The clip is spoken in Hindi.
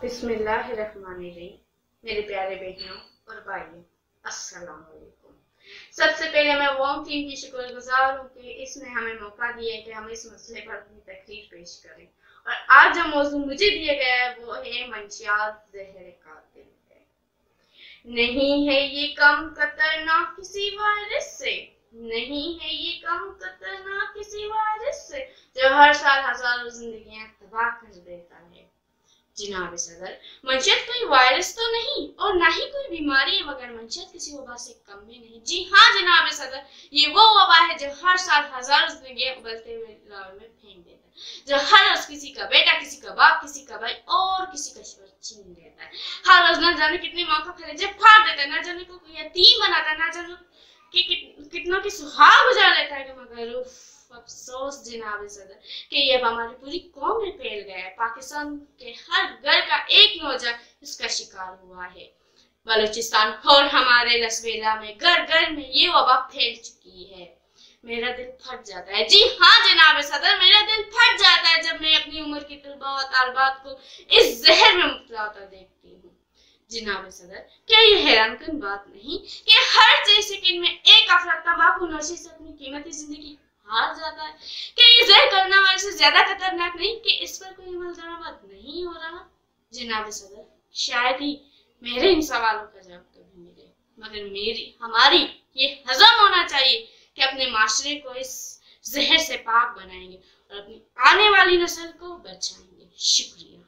बिस्मिल्लाहिर्रहमानिर्रहीम। मेरे प्यारे बहनों और भाइयों, अस्सलाम वालेकुम। सबसे पहले मैं वॉम टीम की शुक्रगुजार हूँ कि इसने हमें मौका दिया कि हम इस मसले पर अपनी तकरीर पेश करें। और आज जो मौजूद मुझे दिया गया है वो है मंशियात ज़हर कातिल है। नहीं है ये कम खतरनाक किसी वायरस से, नहीं है ये कम खतरनाक किसी वायरस से जो हर साल हजारों जिंदगियां तबाह कर देता है। जनाब सदर, मंशियत कोई वायरस तो नहीं और ना ही कोई बीमारी है, मगर मंशियत किसी वबा से कम भी नहीं। जी हाँ जनाब सदर, ये वो वबा है जो हर साल हजारों जिंदगियां उबलते हुए लावे में फेंक देता है, जो हर रोज किसी का बेटा, किसी का बाप, किसी का भाई और किसी का शोहर छीन लेता है। हर रोज न जाने कितनी माँ का कलेजा फाड़ देता है, न जाने को यतीम बनाता है, न जाने कितनों की सुहाग उजाड़ देता है। मगर अफसोस जनाब सदर कि ये अब हमारी पूरी कौम में फैल गया है। पाकिस्तान के हर घर का एक नौजवान इसका शिकार हुआ है। बलूचिस्तान और हमारे लसबेला में घर घर में ये वबा फैल चुकी है। मेरा दिल फट जाता है, जी हाँ जनाब सदर, मेरा दिल फट जाता है जब मैं अपनी उम्र की तलबा और तालबात को इस जहर में मुब्तला होता देखती हूँ। जनाब सदर, क्या ये हैरानकुन बात नहीं कि हर 6 सेकंड में एक अफराद तंबाकू नोशी से अपनी कीमती जिंदगी हार जाता है? क्या ये जहर कोरोना वायरस से ज्यादा खतरनाक नहीं कि इस पर कोई अमल दरामद नहीं हो रहा? जनाब सदर, शायद ही मेरे इन सवालों का जवाब कभी मिले, मगर हमारी ये हजम होना चाहिए कि अपने माशरे को इस जहर से पाक बनाएंगे और अपनी आने वाली नस्ल को बचाएंगे। शुक्रिया।